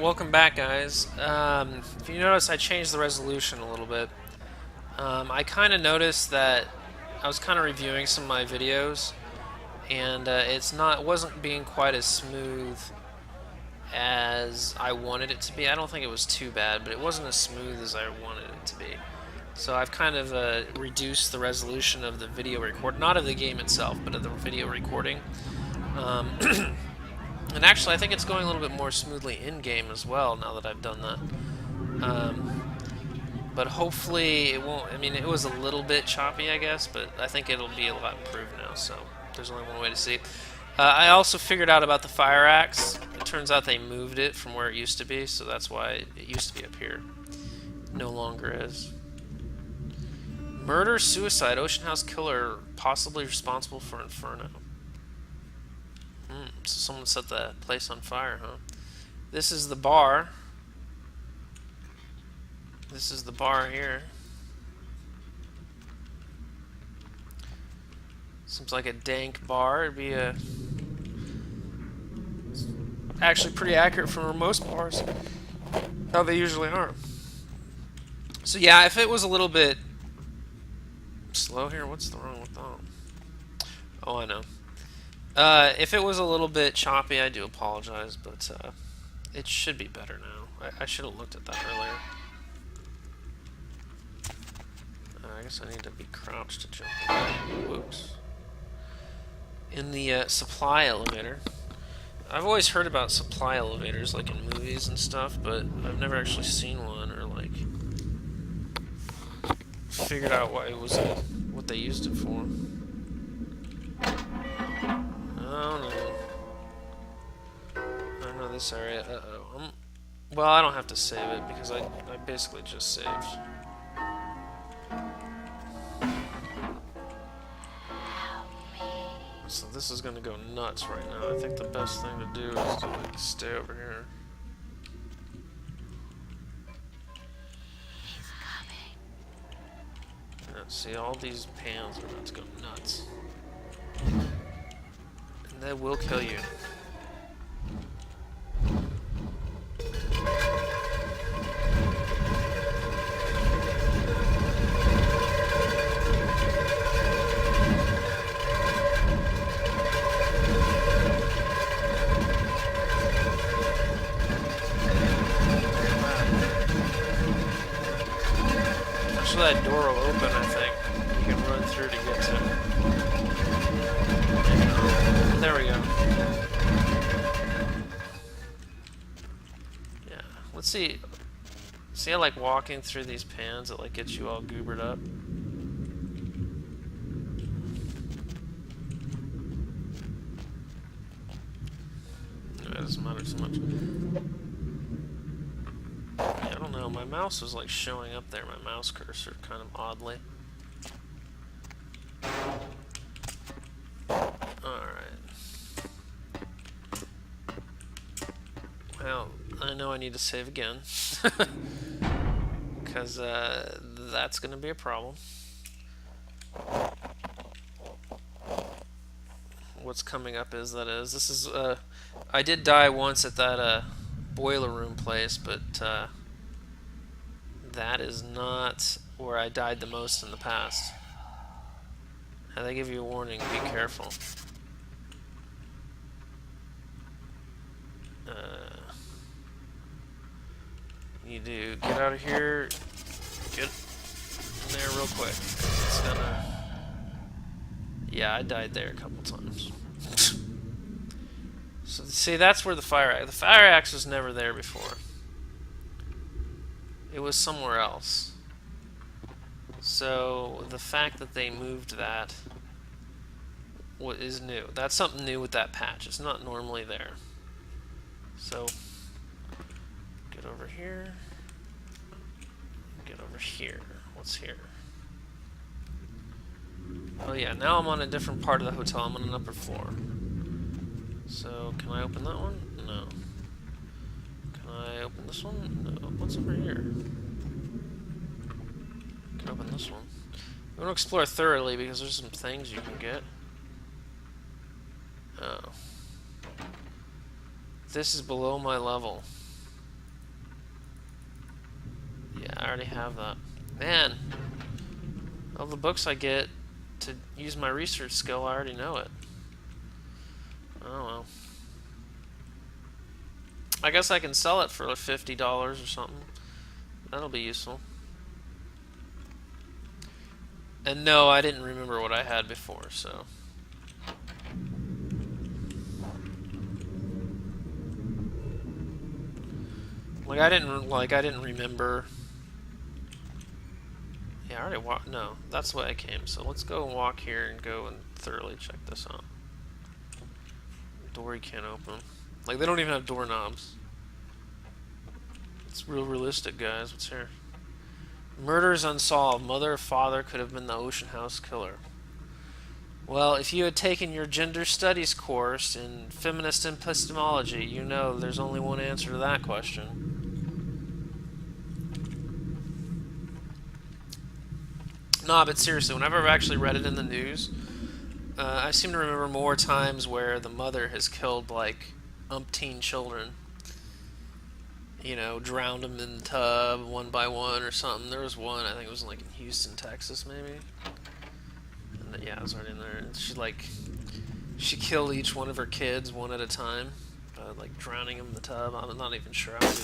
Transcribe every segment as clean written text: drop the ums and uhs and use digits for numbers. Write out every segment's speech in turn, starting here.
Welcome back, guys. If you notice, I changed the resolution a little bit. I kind of noticed that I was kind of reviewing some of my videos, and it wasn't being quite as smooth as I wanted it to be. I don't think it was too bad, but it wasn't as smooth as I wanted it to be. So I've kind of reduced the resolution of the video record, not of the game itself, but of the video recording. Um, and actually, I think it's going a little bit more smoothly in-game as well now that I've done that. But hopefully it won't. I mean, it was a little bit choppy, I guess, but I think it'll be a lot improved now. So there's only one way to see. I also figured out about the fire axe. It turns out they moved it from where it used to be, so that's why it used to be up here. No longer is. Murder, suicide, Ocean House killer, possibly responsible for Inferno. So someone set the place on fire, huh? This is the bar. This is the bar here. Seems like a dank bar. It'd be actually pretty accurate for most bars, how they usually are. So yeah, if it was a little bit slow here, what's wrong with that? Oh, I know. If it was a little bit choppy, I do apologize, but it should be better now. I should have looked at that earlier. I guess I need to be crouched to jump in. Whoops. In the supply elevator. I've always heard about supply elevators, like in movies and stuff, but I've never actually seen one or like figured out why it was what they used it for. Oh no. I know this area. Uh-oh. Well, I don't have to save it because I basically just saved. So this is gonna go nuts right now. I think the best thing to do is to like stay over here. He's coming. Yeah, see, all these pans are about to go nuts. And they will kill you. That door will open, I think. You can run through to get to it. There we go. Yeah. Let's see. See how, like, walking through these pans, it, like, gets you all goobered up? That doesn't matter so much. I don't know, my mouse was like showing up there, my mouse cursor, kind of oddly. Alright. Well, I know I need to save again. Because that's going to be a problem. What's coming up is this is, I did die once at that boiler room place, but that is not where I died the most in the past. And they give you a warning, be careful. You do get out of here, get in there real quick. It's gonna... Yeah, I died there a couple times. So see, that's where the fire axe was never there before. It was somewhere else. So the fact that they moved that is new. That's something new with that patch. It's not normally there. So get over here. Get over here. What's here? Oh yeah, now I'm on a different part of the hotel. I'm on an upper floor. So can I open that one? No. Can I open this one? No. What's over here? Can I open this one? I want to explore thoroughly because there's some things you can get. Oh. This is below my level. I already have that. Man, all the books I get to use my research skill, I already know it. Oh well. I guess I can sell it for like $50 or something. That'll be useful. And no, I didn't remember what I had before, so. I didn't remember. Yeah, I already walked. No, that's the way I came. So let's go and walk here and go and thoroughly check this out. Door you can't open. Like, they don't even have doorknobs. It's real realistic, guys. What's here? Murder is unsolved. Mother or father could have been the Ocean House killer. Well, if you had taken your gender studies course in feminist epistemology, you know there's only one answer to that question. Nah, but seriously, whenever I've actually read it in the news, I seem to remember more times where the mother has killed, like, umpteen children. You know, drowned them in the tub one by one or something. There was one, I think it was like in Houston, Texas, maybe. And yeah, it was already in there. And she killed each one of her kids one at a time, like drowning them in the tub. I'm not even sure. I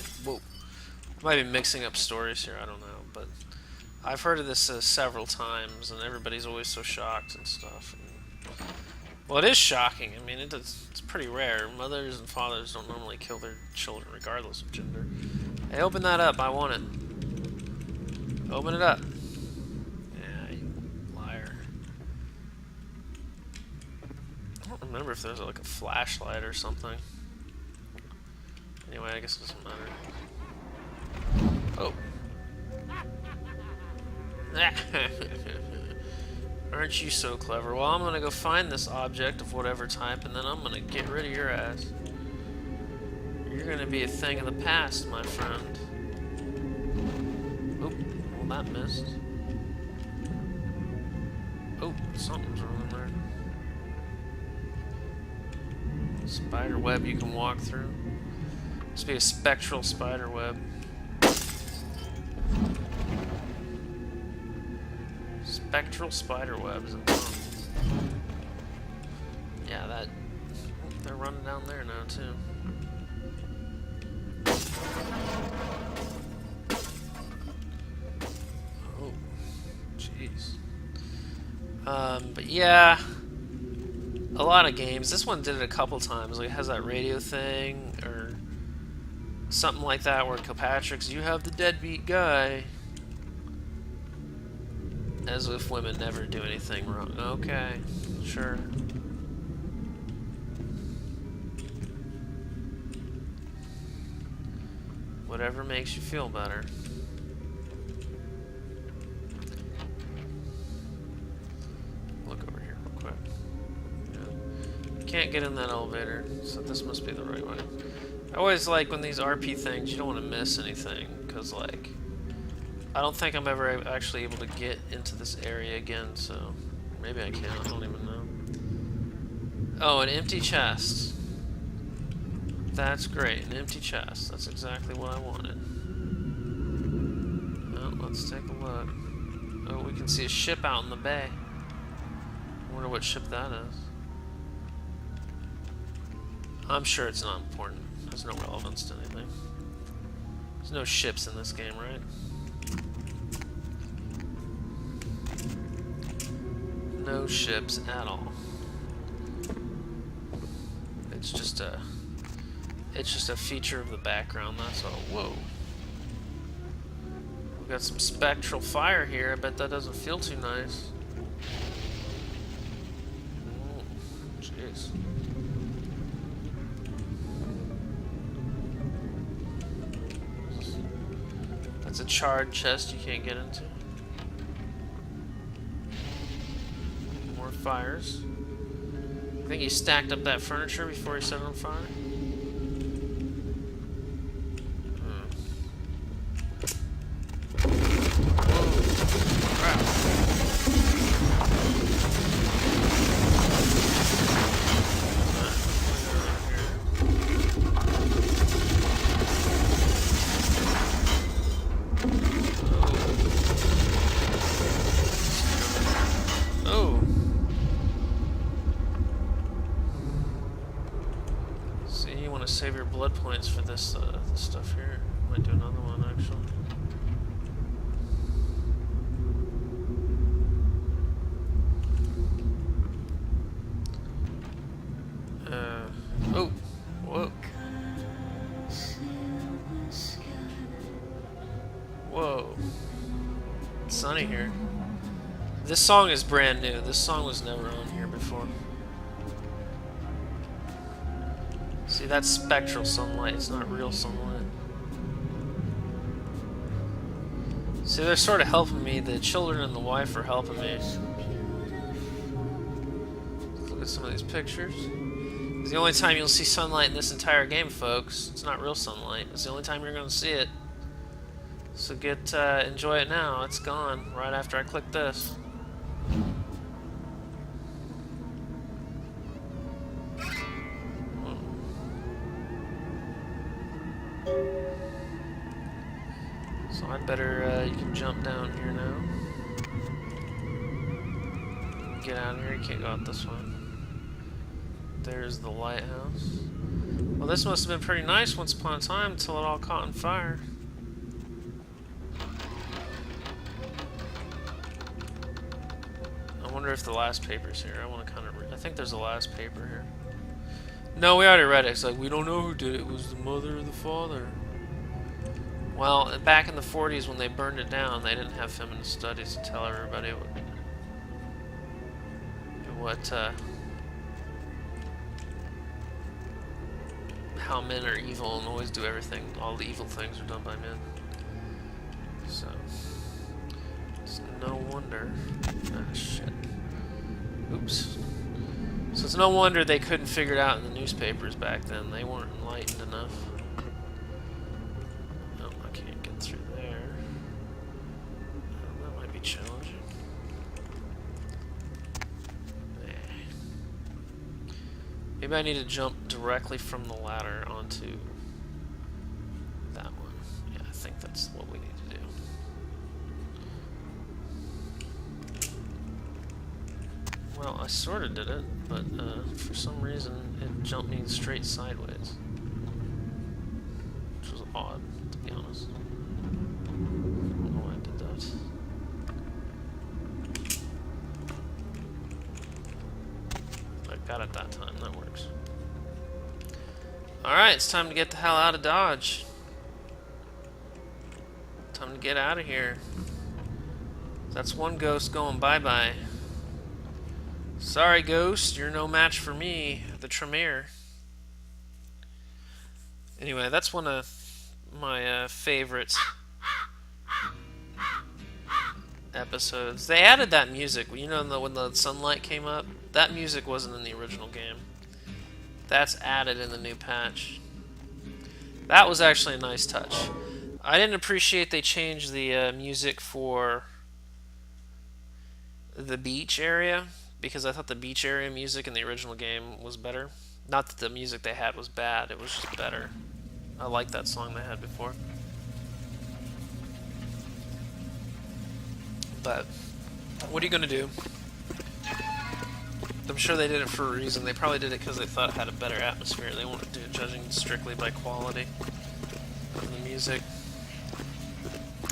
might be mixing up stories here. I don't know, but I've heard of this several times, and everybody's always so shocked and stuff. And, well, it is shocking. I mean, it's pretty rare. Mothers and fathers don't normally kill their children regardless of gender. Hey, open that up. I want it. Open it up. Yeah, you liar. I don't remember if there's like a flashlight or something. Anyway, I guess it doesn't matter. Oh. Aren't you so clever? Well, I'm gonna go find this object of whatever type, and then I'm gonna get rid of your ass. You're gonna be a thing of the past, my friend. Oh, well that missed. Oh, something's wrong there. Spider web you can walk through. Must be a spectral spider web. Spectral spider webs. Yeah, that. They're running down there now too. Oh, jeez. But yeah, a lot of games. This one did it a couple times. Like, it has that radio thing or something like that where Kilpatrick's, you have the deadbeat guy. As if women never do anything wrong. Okay, sure. Whatever makes you feel better. Look over here real quick. Yeah. Can't get in that elevator, so this must be the right way. I always like when these RP things, you don't want to miss anything, because like, I don't think I'm ever actually able to get into this area again, so maybe I can, I don't even know. Oh, an empty chest. That's great, an empty chest. That's exactly what I wanted. Well, let's take a look. Oh, we can see a ship out in the bay. I wonder what ship that is. I'm sure it's not important. There's no relevance to anything. There's no ships in this game, right? No ships at all. It's just a feature of the background, that's all. Whoa. We've got some spectral fire here. I bet that doesn't feel too nice. Oh, jeez. That's a charred chest you can't get into. More fires. I think he stacked up that furniture before he set it on fire. this stuff here. Might do another one actually. Oh, whoa. Whoa. It's sunny here. This song is brand new. This song was never on here before. See, that's spectral sunlight. It's not real sunlight. See, they're sort of helping me. The children and the wife are helping me. Let's look at some of these pictures. It's the only time you'll see sunlight in this entire game, folks. It's not real sunlight. It's the only time you're going to see it. So enjoy it now. It's gone right after I click this. So I'd better, you can jump down here now. Get out of here, you can't go out this way. There's the lighthouse. Well, this must have been pretty nice once upon a time until it all caught on fire. I wonder if the last paper's here. I want to kind of I think there's the last paper here. No, we already read it. It's like, we don't know who did it. It was the mother or the father. Well, back in the 40s when they burned it down, they didn't have feminist studies to tell everybody how men are evil and always do everything. All the evil things are done by men. So, it's no wonder. Ah, shit. Oops. So it's no wonder they couldn't figure it out in the newspapers back then. They weren't enlightened enough. Oh, I can't get through there. Oh, that might be challenging. Maybe I need to jump directly from the ladder onto that one. Yeah, I think that's what we need to do. Well, I sort of did it, but for some reason it jumped me straight sideways. Which was odd, to be honest. I don't know why I did that. I got it that time, that works. Alright, it's time to get the hell out of Dodge. Time to get out of here. That's one ghost going bye-bye. Sorry, Ghost, you're no match for me, the Tremere. Anyway, that's one of my favorite episodes. They added that music, you know, when the sunlight came up? That music wasn't in the original game. That's added in the new patch. That was actually a nice touch. I didn't appreciate they changed the music for the beach area, because I thought the beach area music in the original game was better. Not that the music they had was bad, it was just better. I liked that song they had before. But, what are you going to do? I'm sure they did it for a reason. They probably did it because they thought it had a better atmosphere. They weren't judging strictly by quality of the music.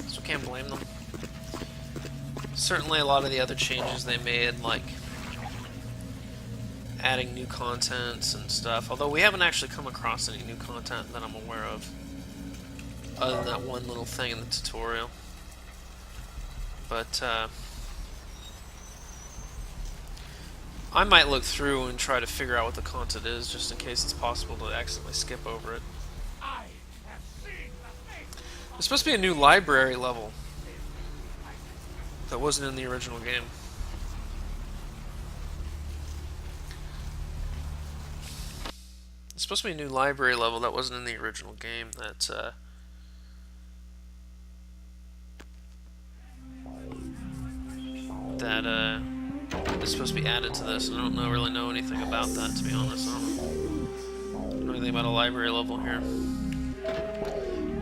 So can't blame them. Certainly a lot of the other changes they made, like adding new contents and stuff, although we haven't actually come across any new content that I'm aware of, other than that one little thing in the tutorial. But I might look through and try to figure out what the content is, just in case it's possible to accidentally skip over it. There's supposed to be a new library level that wasn't in the original game. There's supposed to be a new library level that wasn't in the original game that is supposed to be added to this. I don't really know anything about that, to be honest. I don't know anything about a library level here.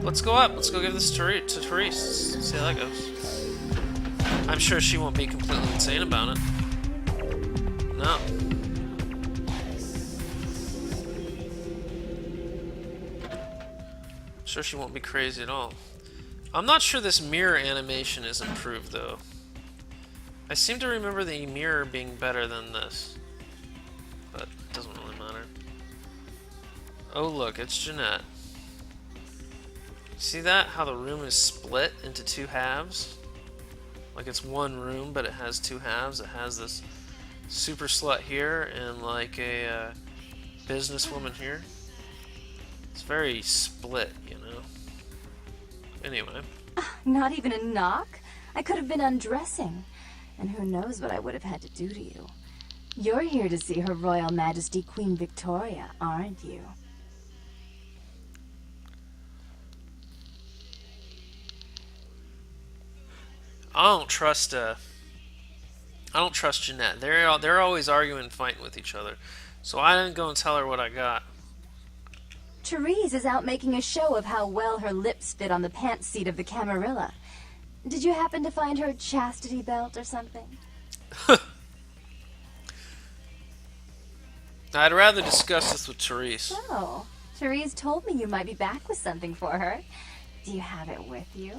Let's go up. Let's go give this to Therese. See how that goes. I'm sure she won't be completely insane about it. No. Sure she won't be crazy at all. I'm not sure this mirror animation is improved, though. I seem to remember the mirror being better than this. But it doesn't really matter. Oh look, it's Jeanette. See that? How the room is split into two halves? Like it's one room, but it has two halves. It has this super slut here and like a businesswoman here. It's very split, you know. Anyway. Not even a knock? I could have been undressing. And who knows what I would have had to do to you. You're here to see Her Royal Majesty Queen Victoria, aren't you? I don't trust Jeanette. They're always arguing and fighting with each other. So I didn't go and tell her what I got. Therese is out making a show of how well her lips fit on the pants seat of the Camarilla. Did you happen to find her chastity belt or something? I'd rather discuss this with Therese. Oh, Therese told me you might be back with something for her. Do you have it with you?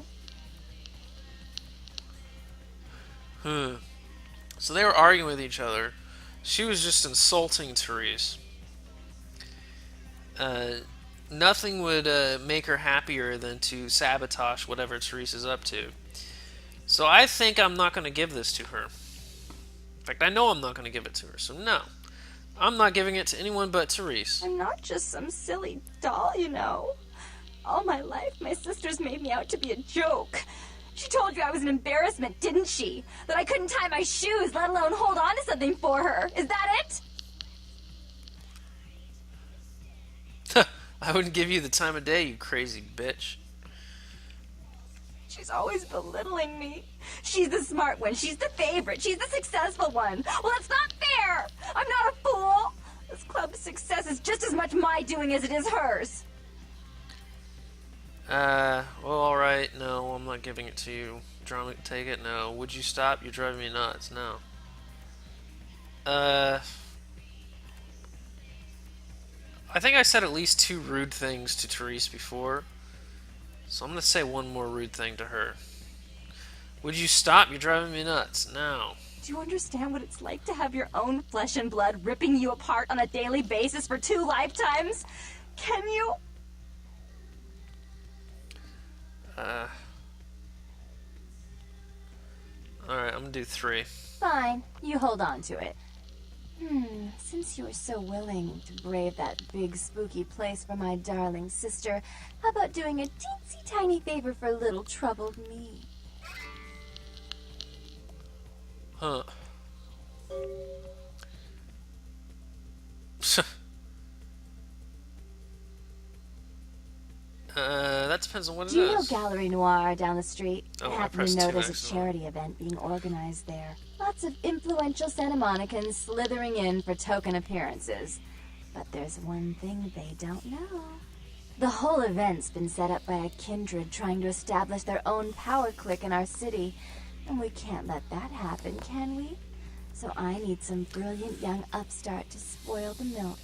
So they were arguing with each other. She was just insulting Therese. Nothing would make her happier than to sabotage whatever Therese is up to. So I think I'm not going to give this to her. In fact, I know I'm not going to give it to her. So no, I'm not giving it to anyone but Therese. I'm not just some silly doll, you know. All my life, my sisters made me out to be a joke. She told you I was an embarrassment, didn't she? That I couldn't tie my shoes, let alone hold on to something for her. Is that it? I wouldn't give you the time of day, you crazy bitch. She's always belittling me. She's the smart one. She's the favorite. She's the successful one. Well, it's not fair. I'm not a fool. This club's success is just as much my doing as it is hers. Well, alright. No, I'm not giving it to you. Drama, take it? No. Would you stop? You're driving me nuts. No. I think I said at least 2 rude things to Therese before. So I'm going to say one more rude thing to her. Would you stop? You're driving me nuts. No. Do you understand what it's like to have your own flesh and blood ripping you apart on a daily basis for 2 lifetimes? Can you? Alright, I'm going to do 3. Fine. You hold on to it. Since you were so willing to brave that big spooky place for my darling sister, how about doing a teensy tiny favor for little troubled me? Huh. That depends on what it is. Do you know Gallery Noir down the street? Oh, I Happen to pressed know 2 there's a accidentally. charity event being organized there. Lots of influential Santa Monicans slithering in for token appearances. But there's one thing they don't know. The whole event's been set up by a kindred trying to establish their own power clique in our city. And we can't let that happen, can we? So I need some brilliant young upstart to spoil the milk.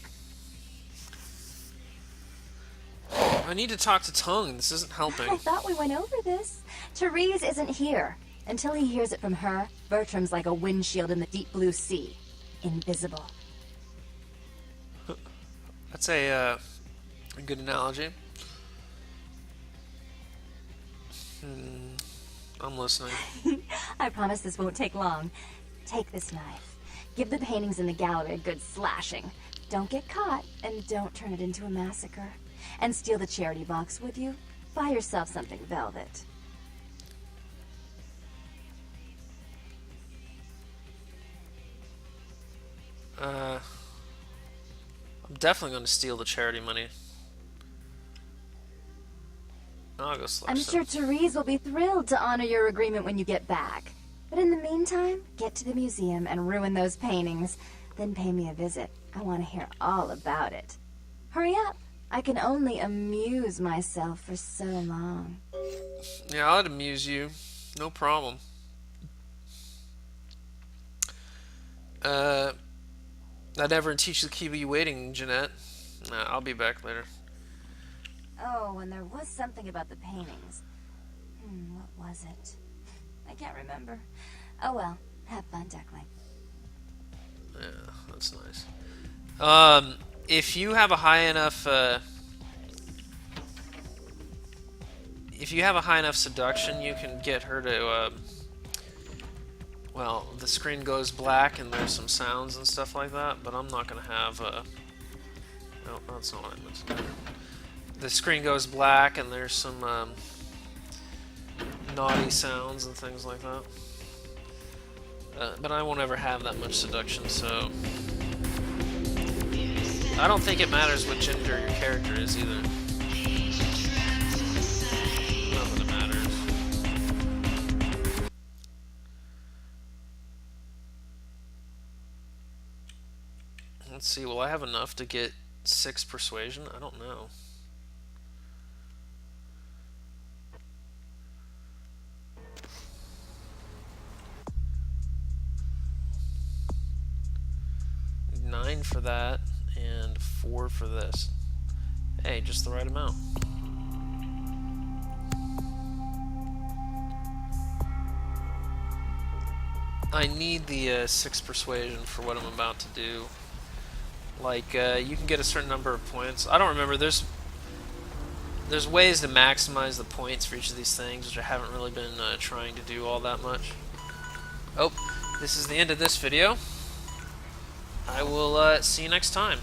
I need to talk to Tongue. This isn't helping. I thought we went over this. Therese isn't here. Until he hears it from her, Bertram's like a windshield in the deep blue sea. Invisible. That's a good analogy. I'm listening. I promise this won't take long. Take this knife. Give the paintings in the gallery a good slashing. Don't get caught, and don't turn it into a massacre. And steal the charity box, would you? Buy yourself something velvet. I'm definitely going to steal the charity money. I'll go slash I'm sure Therese will be thrilled to honor your agreement when you get back. But in the meantime, get to the museum and ruin those paintings. Then pay me a visit. I want to hear all about it. Hurry up. I can only amuse myself for so long. Yeah, I'll amuse you. No problem. I never teach to keep you waiting, Jeanette. Nah, I'll be back later. Oh, and there was something about the paintings. What was it? I can't remember. Oh well, have fun, Duckling. Yeah, that's nice. If you have a high enough, if you have a high enough seduction, you can get her to, well, the screen goes black and there's some sounds and stuff like that, but I'm not gonna have, no, that's not what I meant to do. The screen goes black and there's some, naughty sounds and things like that. But I won't ever have that much seduction, so I don't think it matters what gender your character is either. Not that it matters. Let's see, will I have enough to get 6 persuasion? I don't know. Nine for that, and 4 for this. Hey, just the right amount. I need the 6 persuasion for what I'm about to do. Like, you can get a certain number of points. I don't remember. There's ways to maximize the points for each of these things, which I haven't really been trying to do all that much. Oh, this is the end of this video. I will see you next time.